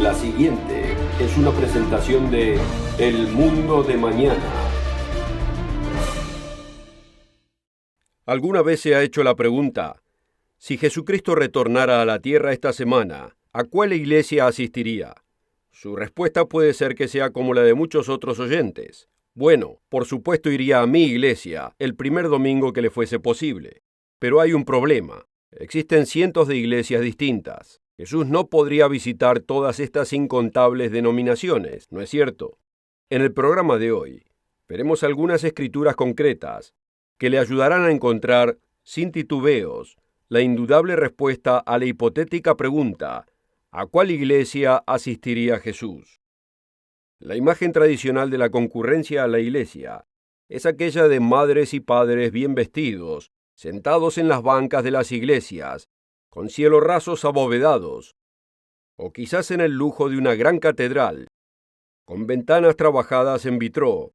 La siguiente es una presentación de El Mundo de Mañana. ¿Alguna vez se ha hecho la pregunta, si Jesucristo retornara a la tierra esta semana, ¿a cuál iglesia asistiría? Su respuesta puede ser que sea como la de muchos otros oyentes. Bueno, por supuesto iría a mi iglesia el primer domingo que le fuese posible. Pero hay un problema. Existen cientos de iglesias distintas. Jesús no podría visitar todas estas incontables denominaciones, ¿no es cierto? En el programa de hoy, veremos algunas escrituras concretas que le ayudarán a encontrar, sin titubeos, la indudable respuesta a la hipotética pregunta, ¿a cuál iglesia asistiría Jesús? La imagen tradicional de la concurrencia a la iglesia es aquella de madres y padres bien vestidos, sentados en las bancas de las iglesias, con cielos rasos abovedados, o quizás en el lujo de una gran catedral, con ventanas trabajadas en vitró,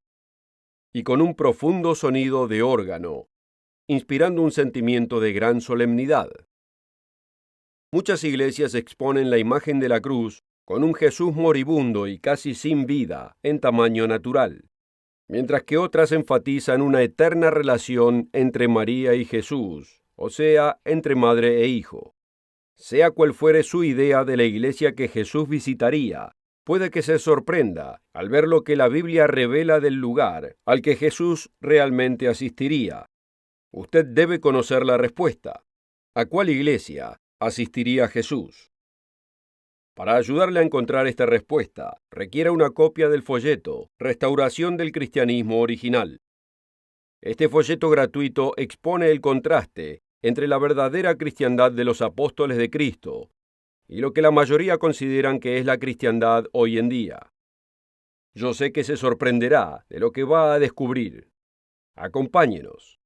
y con un profundo sonido de órgano, inspirando un sentimiento de gran solemnidad. Muchas iglesias exponen la imagen de la cruz con un Jesús moribundo y casi sin vida en tamaño natural, mientras que otras enfatizan una eterna relación entre María y Jesús, o sea, entre madre e hijo. Sea cual fuere su idea de la iglesia que Jesús visitaría, puede que se sorprenda al ver lo que la Biblia revela del lugar al que Jesús realmente asistiría. Usted debe conocer la respuesta. ¿A cuál iglesia asistiría Jesús? Para ayudarle a encontrar esta respuesta, requiere una copia del folleto Restauración del Cristianismo Original. Este folleto gratuito expone el contraste entre la verdadera cristiandad de los apóstoles de Cristo y lo que la mayoría consideran que es la cristiandad hoy en día. Yo sé que se sorprenderá de lo que va a descubrir. Acompáñenos.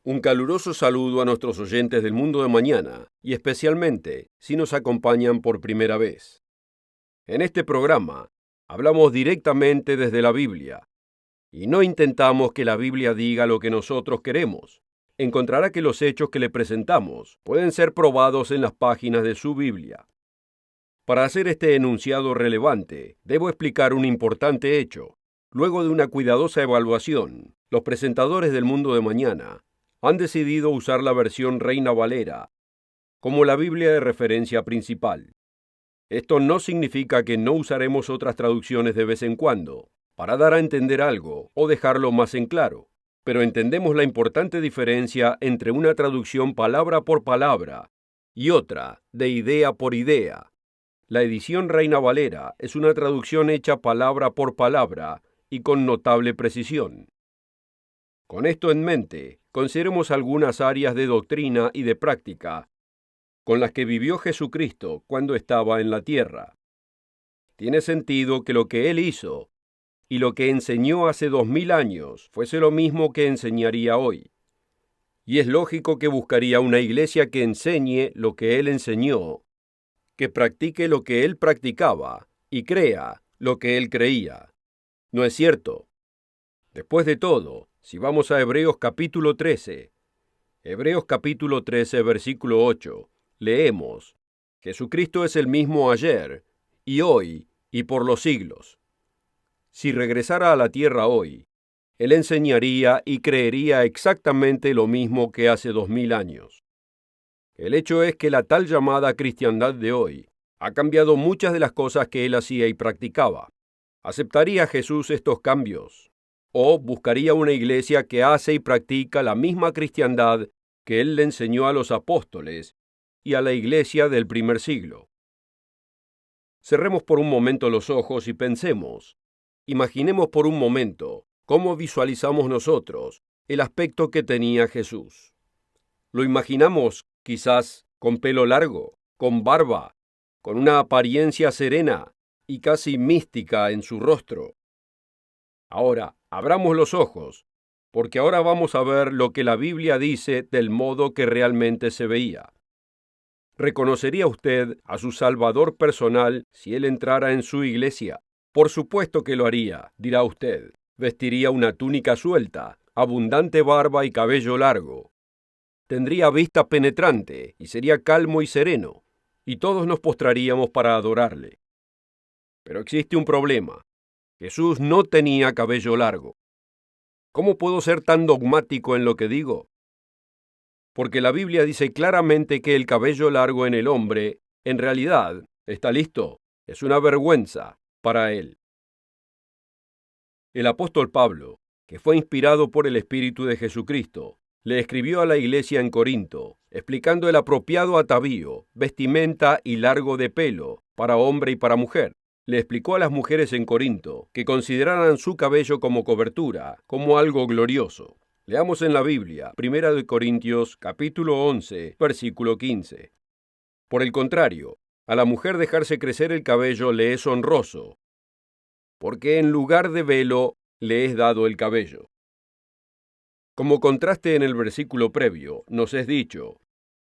Un caluroso saludo a nuestros oyentes del Mundo de Mañana, y especialmente si nos acompañan por primera vez. En este programa, hablamos directamente desde la Biblia, y no intentamos que la Biblia diga lo que nosotros queremos. Encontrará que los hechos que le presentamos pueden ser probados en las páginas de su Biblia. Para hacer este enunciado relevante, debo explicar un importante hecho. Luego de una cuidadosa evaluación, los presentadores del Mundo de Mañana han decidido usar la versión Reina Valera como la Biblia de referencia principal. Esto no significa que no usaremos otras traducciones de vez en cuando, para dar a entender algo o dejarlo más en claro, pero entendemos la importante diferencia entre una traducción palabra por palabra y otra de idea por idea. La edición Reina Valera es una traducción hecha palabra por palabra y con notable precisión. Con esto en mente, consideremos algunas áreas de doctrina y de práctica con las que vivió Jesucristo cuando estaba en la tierra. Tiene sentido que lo que Él hizo y lo que enseñó hace 2000 años fuese lo mismo que enseñaría hoy. Y es lógico que buscaría una iglesia que enseñe lo que Él enseñó, que practique lo que Él practicaba y crea lo que Él creía. ¿No es cierto? Después de todo, si vamos a Hebreos capítulo 13, versículo 8, leemos, Jesucristo es el mismo ayer, y hoy, y por los siglos. Si regresara a la tierra hoy, Él enseñaría y creería exactamente lo mismo que hace 2000 años. El hecho es que la tal llamada cristiandad de hoy ha cambiado muchas de las cosas que Él hacía y practicaba. ¿Aceptaría Jesús estos cambios? ¿O buscaría una iglesia que hace y practica la misma cristiandad que Él le enseñó a los apóstoles y a la iglesia del primer siglo? Cerremos por un momento los ojos y pensemos. Imaginemos por un momento cómo visualizamos nosotros el aspecto que tenía Jesús. Lo imaginamos quizás con pelo largo, con barba, con una apariencia serena, y casi mística en su rostro. Ahora, abramos los ojos, porque ahora vamos a ver lo que la Biblia dice del modo que realmente se veía. ¿Reconocería usted a su Salvador personal si Él entrara en su iglesia? Por supuesto que lo haría, dirá usted. Vestiría una túnica suelta, abundante barba y cabello largo. Tendría vista penetrante y sería calmo y sereno, y todos nos postraríamos para adorarle. Pero existe un problema. Jesús no tenía cabello largo. ¿Cómo puedo ser tan dogmático en lo que digo? Porque la Biblia dice claramente que el cabello largo en el hombre, en realidad, ¿está listo? Es una vergüenza para él. El apóstol Pablo, que fue inspirado por el Espíritu de Jesucristo, le escribió a la iglesia en Corinto, explicando el apropiado atavío, vestimenta y largo de pelo, para hombre y para mujer. Le explicó a las mujeres en Corinto que consideraran su cabello como cobertura, como algo glorioso. Leamos en la Biblia, 1 Corintios, capítulo 11, versículo 15. Por el contrario, a la mujer dejarse crecer el cabello le es honroso, porque en lugar de velo le es dado el cabello. Como contraste en el versículo previo, nos es dicho,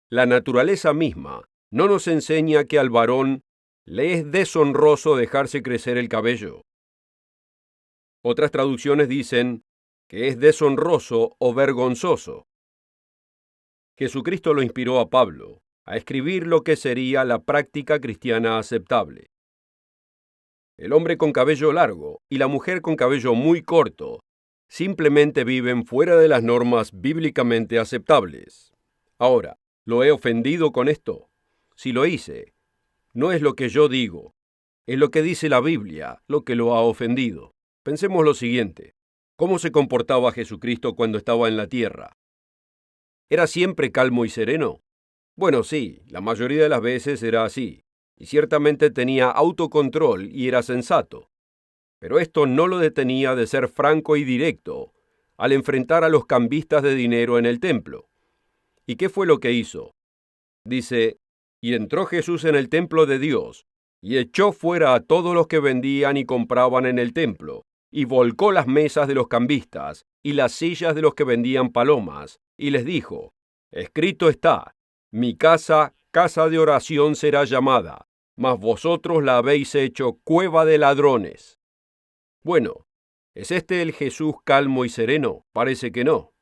la naturaleza misma no nos enseña que al varón le es deshonroso dejarse crecer el cabello. Otras traducciones dicen que es deshonroso o vergonzoso. Jesucristo lo inspiró a Pablo a escribir lo que sería la práctica cristiana aceptable. El hombre con cabello largo y la mujer con cabello muy corto simplemente viven fuera de las normas bíblicamente aceptables. Ahora, ¿lo he ofendido con esto? Si lo hice, no es lo que yo digo, es lo que dice la Biblia lo que lo ha ofendido. Pensemos lo siguiente. ¿Cómo se comportaba Jesucristo cuando estaba en la tierra? ¿Era siempre calmo y sereno? Bueno, sí, la mayoría de las veces era así, y ciertamente tenía autocontrol y era sensato. Pero esto no lo detenía de ser franco y directo al enfrentar a los cambistas de dinero en el templo. ¿Y qué fue lo que hizo? Dice, y entró Jesús en el templo de Dios, y echó fuera a todos los que vendían y compraban en el templo, y volcó las mesas de los cambistas y las sillas de los que vendían palomas, y les dijo, escrito está, mi casa, casa de oración será llamada, mas vosotros la habéis hecho cueva de ladrones. Bueno, ¿es este el Jesús calmo y sereno? Parece que no.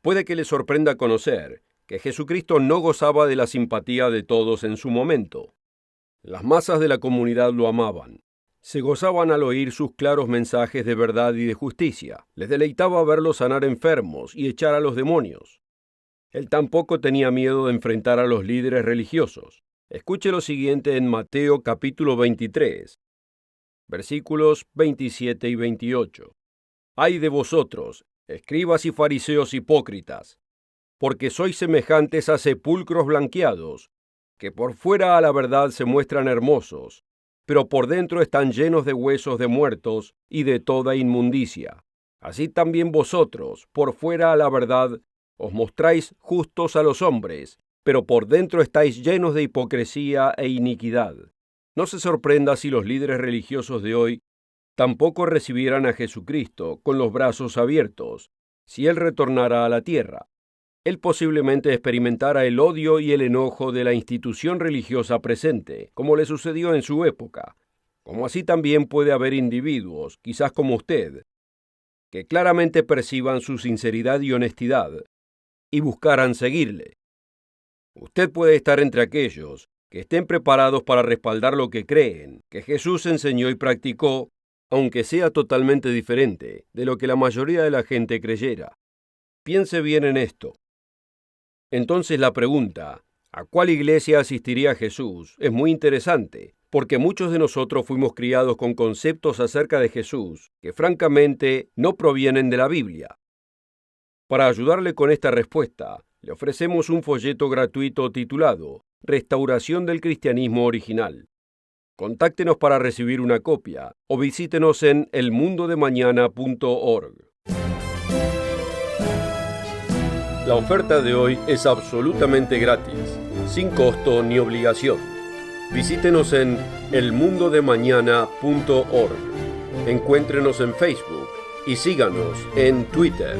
Puede que le sorprenda conocer que Jesucristo no gozaba de la simpatía de todos en su momento. Las masas de la comunidad lo amaban. Se gozaban al oír sus claros mensajes de verdad y de justicia. Les deleitaba verlo sanar enfermos y echar a los demonios. Él tampoco tenía miedo de enfrentar a los líderes religiosos. Escuche lo siguiente en Mateo capítulo 23, versículos 27 y 28. Ay de vosotros, escribas y fariseos hipócritas, porque sois semejantes a sepulcros blanqueados, que por fuera a la verdad se muestran hermosos, pero por dentro están llenos de huesos de muertos y de toda inmundicia. Así también vosotros, por fuera a la verdad, os mostráis justos a los hombres, pero por dentro estáis llenos de hipocresía e iniquidad. No se sorprenda si los líderes religiosos de hoy tampoco recibieran a Jesucristo con los brazos abiertos, si Él retornara a la tierra. Él posiblemente experimentara el odio y el enojo de la institución religiosa presente, como le sucedió en su época. Como así también puede haber individuos, quizás como usted, que claramente perciban su sinceridad y honestidad y buscaran seguirle. Usted puede estar entre aquellos que estén preparados para respaldar lo que creen, que Jesús enseñó y practicó, aunque sea totalmente diferente de lo que la mayoría de la gente creyera. Piense bien en esto. Entonces la pregunta, ¿a cuál iglesia asistiría Jesús? Es muy interesante, porque muchos de nosotros fuimos criados con conceptos acerca de Jesús que francamente no provienen de la Biblia. Para ayudarle con esta respuesta, le ofrecemos un folleto gratuito titulado Restauración del Cristianismo Original. Contáctenos para recibir una copia o visítenos en elmundodemañana.org. La oferta de hoy es absolutamente gratis, sin costo ni obligación. Visítenos en elmundodemañana.org. Encuéntrenos en Facebook y síganos en Twitter.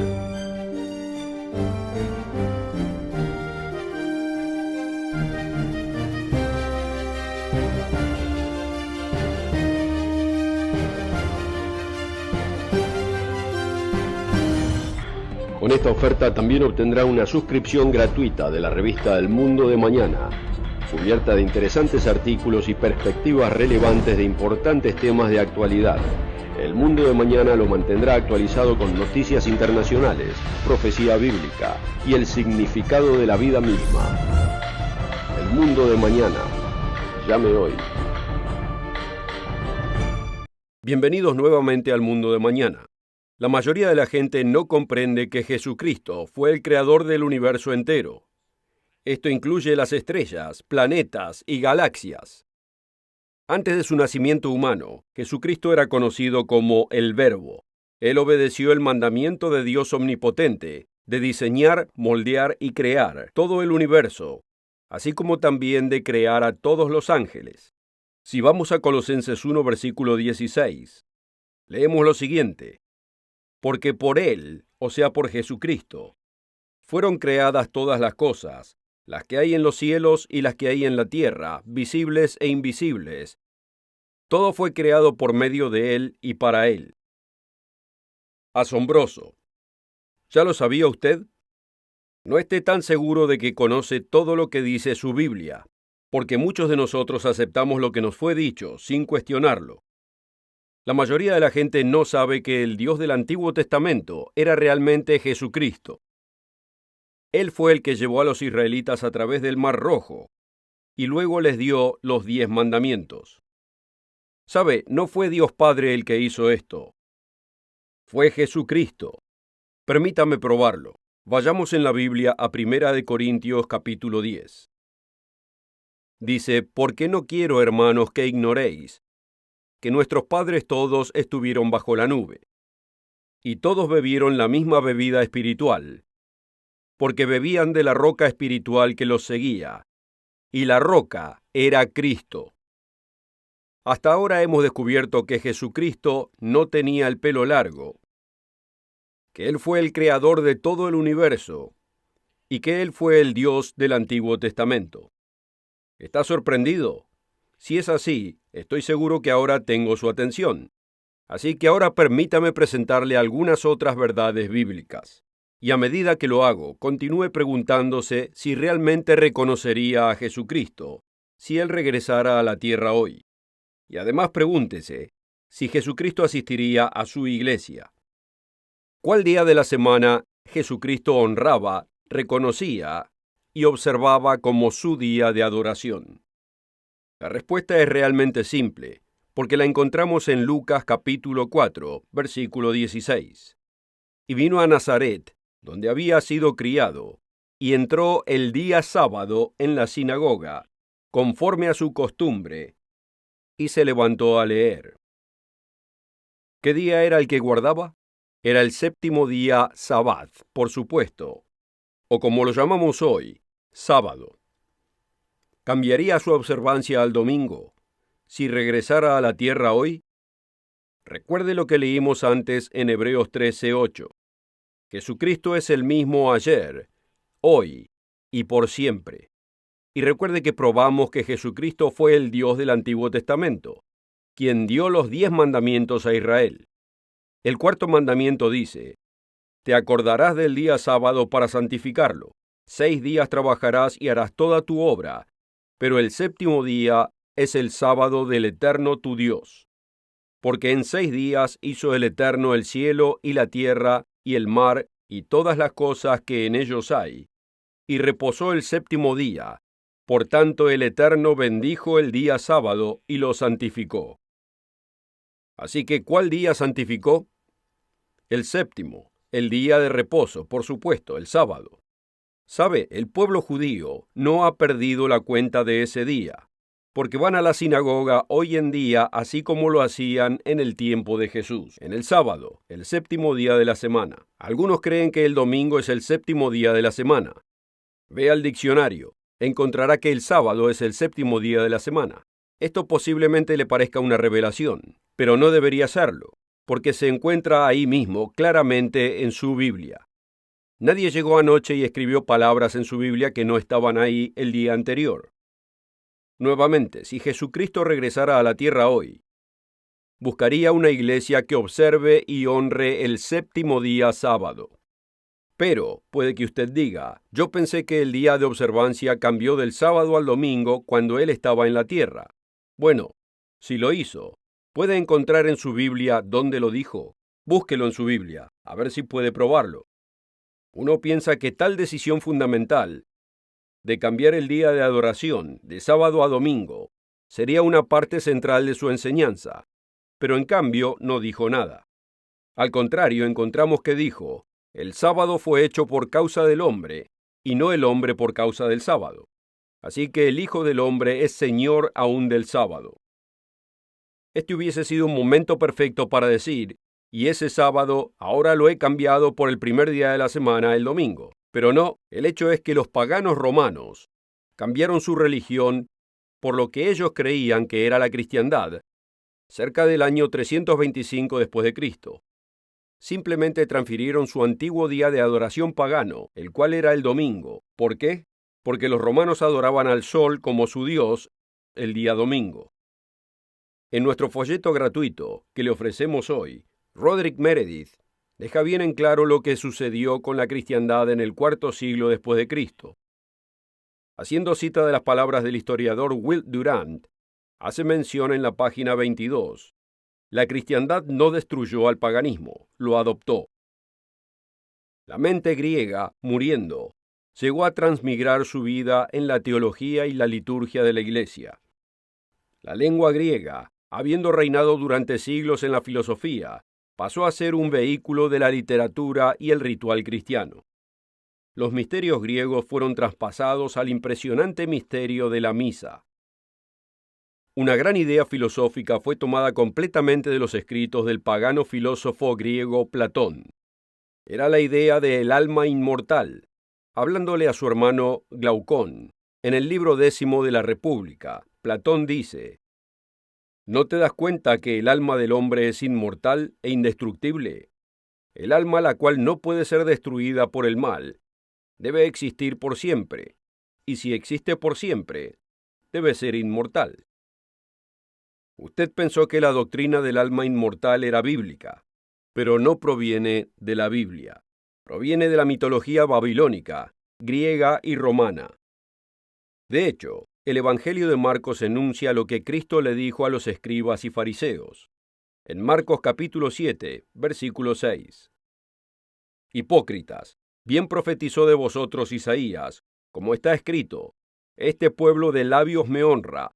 Con esta oferta también obtendrá una suscripción gratuita de la revista El Mundo de Mañana, cubierta de interesantes artículos y perspectivas relevantes de importantes temas de actualidad. El Mundo de Mañana lo mantendrá actualizado con noticias internacionales, profecía bíblica y el significado de la vida misma. El Mundo de Mañana. Llame hoy. Bienvenidos nuevamente al Mundo de Mañana. La mayoría de la gente no comprende que Jesucristo fue el creador del universo entero. Esto incluye las estrellas, planetas y galaxias. Antes de su nacimiento humano, Jesucristo era conocido como el Verbo. Él obedeció el mandamiento de Dios omnipotente de diseñar, moldear y crear todo el universo, así como también de crear a todos los ángeles. Si vamos a Colosenses 1, versículo 16, leemos lo siguiente: porque por Él, o sea por Jesucristo, fueron creadas todas las cosas, las que hay en los cielos y las que hay en la tierra, visibles e invisibles. Todo fue creado por medio de Él y para Él. Asombroso. ¿Ya lo sabía usted? No esté tan seguro de que conoce todo lo que dice su Biblia, porque muchos de nosotros aceptamos lo que nos fue dicho sin cuestionarlo. La mayoría de la gente no sabe que el Dios del Antiguo Testamento era realmente Jesucristo. Él fue el que llevó a los israelitas a través del Mar Rojo y luego les dio los 10 mandamientos. ¿Sabe? No fue Dios Padre el que hizo esto. Fue Jesucristo. Permítame probarlo. Vayamos en la Biblia a 1 Corintios capítulo 10. Dice: porque no quiero, hermanos, que ignoréis que nuestros padres todos estuvieron bajo la nube, y todos bebieron la misma bebida espiritual, porque bebían de la roca espiritual que los seguía, y la roca era Cristo. Hasta ahora hemos descubierto que Jesucristo no tenía el pelo largo, que Él fue el creador de todo el universo, y que Él fue el Dios del Antiguo Testamento. ¿Está sorprendido? Si es así, estoy seguro que ahora tengo su atención. Así que ahora permítame presentarle algunas otras verdades bíblicas. Y a medida que lo hago, continúe preguntándose si realmente reconocería a Jesucristo si Él regresara a la tierra hoy. Y además pregúntese si Jesucristo asistiría a su iglesia. ¿Cuál día de la semana Jesucristo honraba, reconocía y observaba como su día de adoración? La respuesta es realmente simple, porque la encontramos en Lucas capítulo 4, versículo 16. Y vino a Nazaret, donde había sido criado, y entró el día sábado en la sinagoga, conforme a su costumbre, y se levantó a leer. ¿Qué día era el que guardaba? Era el séptimo día Sabbat, por supuesto, o como lo llamamos hoy, sábado. ¿Cambiaría su observancia al domingo si regresara a la tierra hoy? Recuerde lo que leímos antes en Hebreos 13:8. Jesucristo es el mismo ayer, hoy y por siempre. Y recuerde que probamos que Jesucristo fue el Dios del Antiguo Testamento, quien dio los 10 mandamientos a Israel. El cuarto mandamiento dice: te acordarás del día sábado para santificarlo. 6 días trabajarás y harás toda tu obra, pero el séptimo día es el sábado del Eterno tu Dios. Porque en 6 días hizo el Eterno el cielo y la tierra y el mar y todas las cosas que en ellos hay, y reposó el séptimo día. Por tanto el Eterno bendijo el día sábado y lo santificó. Así que, ¿cuál día santificó? El séptimo, el día de reposo, por supuesto, el sábado. ¿Sabe? El pueblo judío no ha perdido la cuenta de ese día, porque van a la sinagoga hoy en día así como lo hacían en el tiempo de Jesús, en el sábado, el séptimo día de la semana. Algunos creen que el domingo es el séptimo día de la semana. Ve al diccionario. encontrará que el sábado es el séptimo día de la semana. Esto posiblemente le parezca una revelación, pero no debería serlo, porque se encuentra ahí mismo claramente en su Biblia. Nadie llegó anoche y escribió palabras en su Biblia que no estaban ahí el día anterior. Nuevamente, si Jesucristo regresara a la tierra hoy, buscaría una iglesia que observe y honre el séptimo día sábado. Pero puede que usted diga, yo pensé que el día de observancia cambió del sábado al domingo cuando Él estaba en la tierra. Bueno, si lo hizo, ¿puede encontrar en su Biblia dónde lo dijo? Búsquelo en su Biblia, a ver si puede probarlo. Uno piensa que tal decisión fundamental de cambiar el día de adoración de sábado a domingo sería una parte central de su enseñanza, pero en cambio no dijo nada. Al contrario, encontramos que dijo, el sábado fue hecho por causa del hombre, y no el hombre por causa del sábado. Así que el Hijo del Hombre es Señor aún del sábado. Este hubiese sido un momento perfecto para decir, y ese sábado ahora lo he cambiado por el primer día de la semana, el domingo. Pero no, el hecho es que los paganos romanos cambiaron su religión por lo que ellos creían que era la cristiandad, cerca del año 325 después de Cristo. Simplemente transfirieron su antiguo día de adoración pagano, el cual era el domingo. ¿Por qué? Porque los romanos adoraban al sol como su dios el día domingo. En nuestro folleto gratuito que le ofrecemos hoy, Roderick Meredith deja bien en claro lo que sucedió con la cristiandad en el cuarto siglo después de Cristo. Haciendo cita de las palabras del historiador Will Durant, hace mención en la página 22. La cristiandad no destruyó al paganismo, lo adoptó. La mente griega, muriendo, llegó a transmigrar su vida en la teología y la liturgia de la Iglesia. La lengua griega, habiendo reinado durante siglos en la filosofía, pasó a ser un vehículo de la literatura y el ritual cristiano. Los misterios griegos fueron traspasados al impresionante misterio de la misa. Una gran idea filosófica fue tomada completamente de los escritos del pagano filósofo griego Platón. Era la idea del alma inmortal. Hablándole a su hermano Glaucón, en el libro 10 de la República, Platón dice, ¿no te das cuenta que el alma del hombre es inmortal e indestructible? El alma, la cual no puede ser destruida por el mal, debe existir por siempre, y si existe por siempre, debe ser inmortal. Usted pensó que la doctrina del alma inmortal era bíblica, pero no proviene de la Biblia. Proviene de la mitología babilónica, griega y romana. De hecho, el Evangelio de Marcos enuncia lo que Cristo le dijo a los escribas y fariseos. En Marcos capítulo 7, versículo 6. Hipócritas, bien profetizó de vosotros Isaías, como está escrito, este pueblo de labios me honra,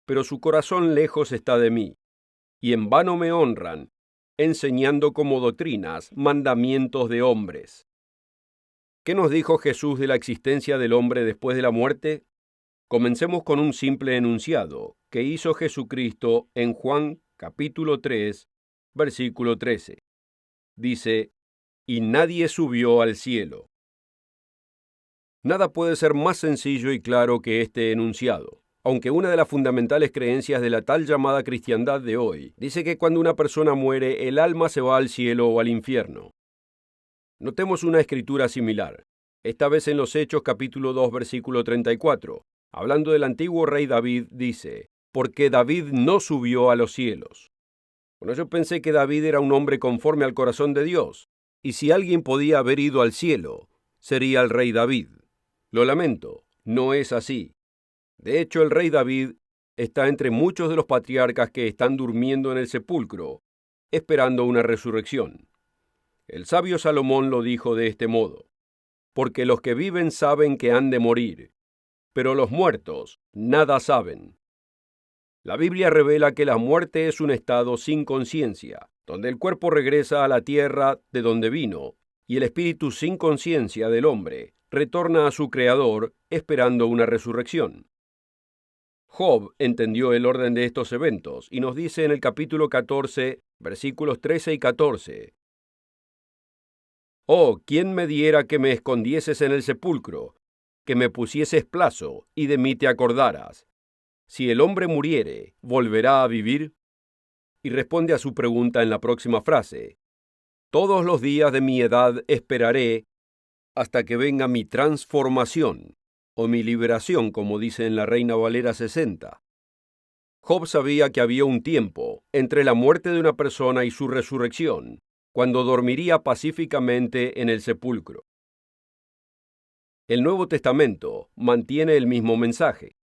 pero su corazón lejos está de mí, y en vano me honran, enseñando como doctrinas mandamientos de hombres. ¿Qué nos dijo Jesús de la existencia del hombre después de la muerte? Comencemos con un simple enunciado que hizo Jesucristo en Juan capítulo 3, versículo 13. Dice, y nadie subió al cielo. Nada puede ser más sencillo y claro que este enunciado. Aunque una de las fundamentales creencias de la tal llamada cristiandad de hoy dice que cuando una persona muere, el alma se va al cielo o al infierno. Notemos una escritura similar, esta vez en los Hechos capítulo 2 versículo 34. Hablando del antiguo rey David, dice, porque David no subió a los cielos. Bueno, yo pensé que David era un hombre conforme al corazón de Dios, y si alguien podía haber ido al cielo, sería el rey David. Lo lamento, no es así. De hecho, el rey David está entre muchos de los patriarcas que están durmiendo en el sepulcro, esperando una resurrección. El sabio Salomón lo dijo de este modo, porque los que viven saben que han de morir, pero los muertos nada saben. La Biblia revela que la muerte es un estado sin conciencia, donde el cuerpo regresa a la tierra de donde vino, y el espíritu sin conciencia del hombre retorna a su Creador esperando una resurrección. Job entendió el orden de estos eventos y nos dice en el capítulo 14, versículos 13 y 14. Oh, ¿quién me diera que me escondieses en el sepulcro, que me pusieses plazo y de mí te acordaras. Si el hombre muriere, ¿volverá a vivir? Y responde a su pregunta en la próxima frase. Todos los días de mi edad esperaré hasta que venga mi transformación, o mi liberación, como dice en la Reina Valera 60. Job sabía que había un tiempo entre la muerte de una persona y su resurrección, cuando dormiría pacíficamente en el sepulcro. El Nuevo Testamento mantiene el mismo mensaje.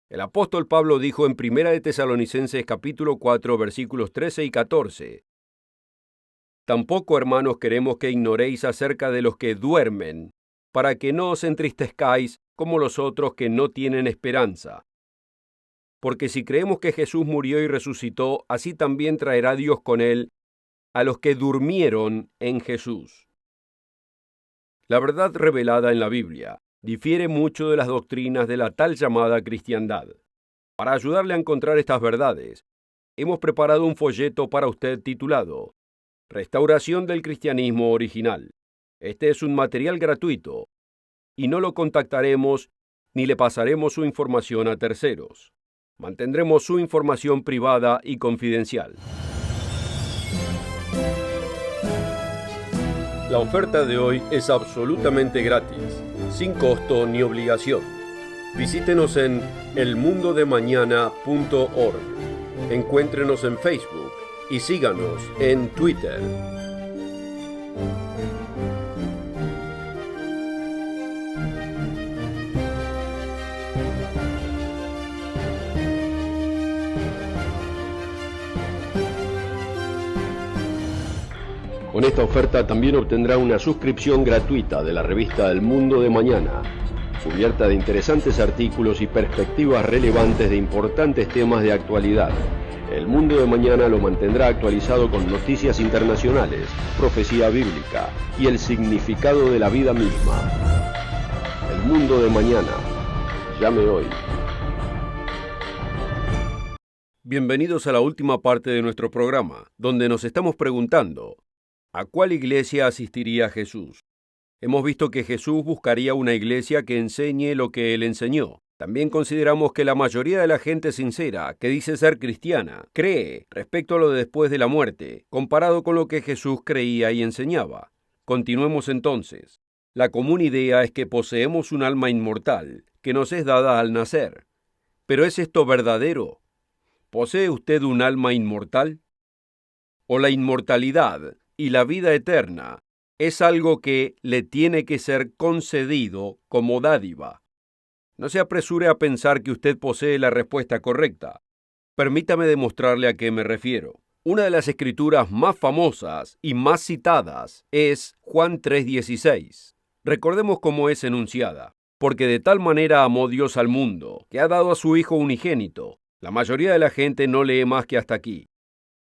El apóstol Pablo dijo en 1 de Tesalonicenses capítulo 4, versículos 13 y 14, Tampoco, hermanos, queremos que ignoréis acerca de los que duermen, para que no os entristezcáis como los otros que no tienen esperanza. Porque si creemos que Jesús murió y resucitó, así también traerá Dios con él a los que durmieron en Jesús. La verdad revelada en la Biblia difiere mucho de las doctrinas de la tal llamada cristiandad. Para ayudarle a encontrar estas verdades, hemos preparado un folleto para usted titulado Restauración del Cristianismo Original. Este es un material gratuito y no lo contactaremos ni le pasaremos su información a terceros. Mantendremos su información privada y confidencial. La oferta de hoy es absolutamente gratis, sin costo ni obligación. Visítenos en elmundodemañana.org. Encuéntrenos en Facebook y síganos en Twitter. Con esta oferta también obtendrá una suscripción gratuita de la revista El Mundo de Mañana, cubierta de interesantes artículos y perspectivas relevantes de importantes temas de actualidad. El Mundo de Mañana lo mantendrá actualizado con noticias internacionales, profecía bíblica y el significado de la vida misma. El Mundo de Mañana. Llame hoy. Bienvenidos a la última parte de nuestro programa, donde nos estamos preguntando, ¿a cuál iglesia asistiría Jesús? Hemos visto que Jesús buscaría una iglesia que enseñe lo que él enseñó. También consideramos que la mayoría de la gente sincera que dice ser cristiana cree respecto a lo de después de la muerte, comparado con lo que Jesús creía y enseñaba. Continuemos entonces. La común idea es que poseemos un alma inmortal que nos es dada al nacer. ¿Pero es esto verdadero? ¿Posee usted un alma inmortal? ¿O la inmortalidad y la vida eterna es algo que le tiene que ser concedido como dádiva? No se apresure a pensar que usted posee la respuesta correcta. Permítame demostrarle a qué me refiero. Una de las escrituras más famosas y más citadas es Juan 3:16. Recordemos cómo es enunciada. Porque de tal manera amó Dios al mundo, que ha dado a su Hijo unigénito. La mayoría de la gente no lee más que hasta aquí.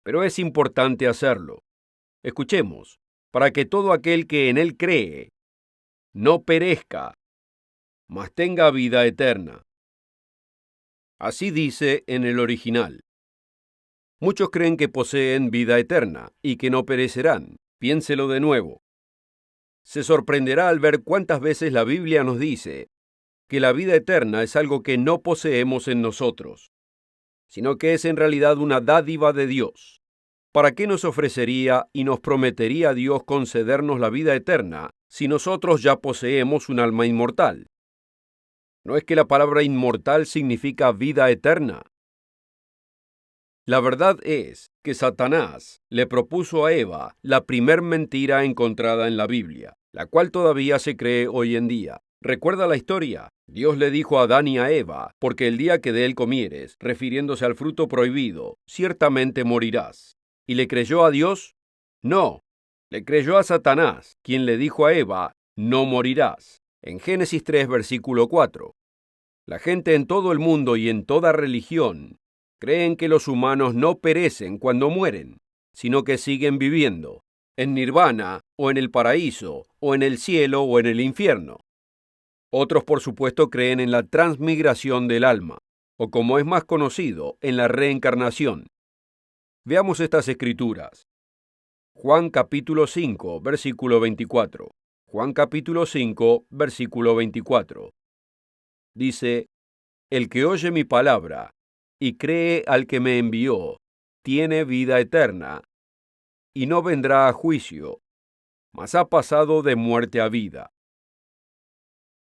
Pero es importante hacerlo. Escuchemos, para que todo aquel que en él cree no perezca, mas tenga vida eterna. Así dice en el original. Muchos creen que poseen vida eterna y que no perecerán. Piénselo de nuevo. Se sorprenderá al ver cuántas veces la Biblia nos dice que la vida eterna es algo que no poseemos en nosotros, sino que es en realidad una dádiva de Dios. ¿Para qué nos ofrecería y nos prometería Dios concedernos la vida eterna si nosotros ya poseemos un alma inmortal? ¿No es que la palabra inmortal significa vida eterna? La verdad es que Satanás le propuso a Eva la primer mentira encontrada en la Biblia, la cual todavía se cree hoy en día. ¿Recuerda la historia? Dios le dijo a Adán y a Eva, porque el día que de él comieres, refiriéndose al fruto prohibido, ciertamente morirás. ¿Y le creyó a Dios? No, le creyó a Satanás, quien le dijo a Eva, no morirás. En Génesis 3, versículo 4. La gente en todo el mundo y en toda religión creen que los humanos no perecen cuando mueren, sino que siguen viviendo, en nirvana, o en el paraíso, o en el cielo, o en el infierno. Otros, por supuesto, creen en la transmigración del alma, o como es más conocido, en la reencarnación. Veamos estas escrituras. Juan capítulo 5, versículo 24. Juan capítulo 5, versículo 24. Dice, el que oye mi palabra y cree al que me envió, tiene vida eterna, y no vendrá a juicio, mas ha pasado de muerte a vida.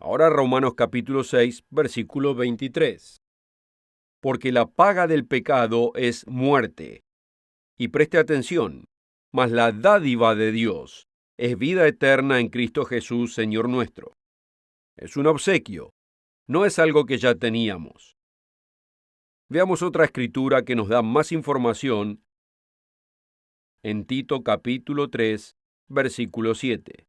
Ahora Romanos capítulo 6, versículo 23. Porque la paga del pecado es muerte. Y preste atención, mas la dádiva de Dios es vida eterna en Cristo Jesús, Señor nuestro. Es un obsequio, no es algo que ya teníamos. Veamos otra escritura que nos da más información en Tito capítulo 3, versículo 7.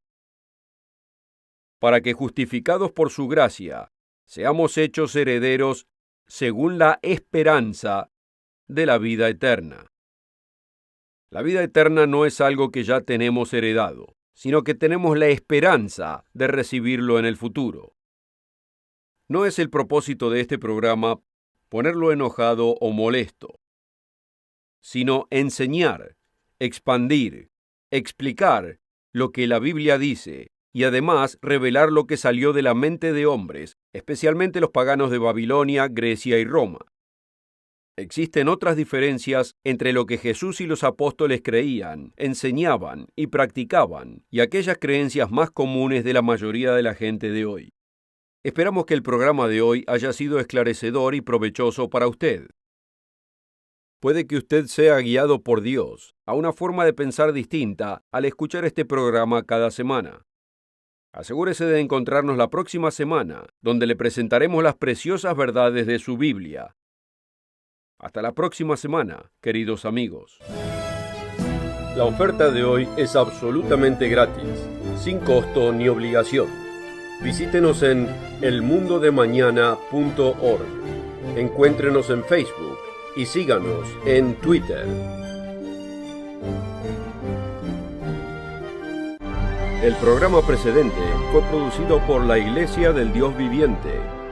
Para que justificados por su gracia, seamos hechos herederos según la esperanza de la vida eterna. La vida eterna no es algo que ya tenemos heredado, sino que tenemos la esperanza de recibirlo en el futuro. No es el propósito de este programa ponerlo enojado o molesto, sino enseñar, expandir, explicar lo que la Biblia dice y además revelar lo que salió de la mente de hombres, especialmente los paganos de Babilonia, Grecia y Roma. Existen otras diferencias entre lo que Jesús y los apóstoles creían, enseñaban y practicaban y aquellas creencias más comunes de la mayoría de la gente de hoy. Esperamos que el programa de hoy haya sido esclarecedor y provechoso para usted. Puede que usted sea guiado por Dios a una forma de pensar distinta al escuchar este programa cada semana. Asegúrese de encontrarnos la próxima semana, donde le presentaremos las preciosas verdades de su Biblia. Hasta la próxima semana, queridos amigos. La oferta de hoy es absolutamente gratis, sin costo ni obligación. Visítenos en elmundodemañana.org. Encuéntrenos en Facebook y síganos en Twitter. El programa precedente fue producido por la Iglesia del Dios Viviente.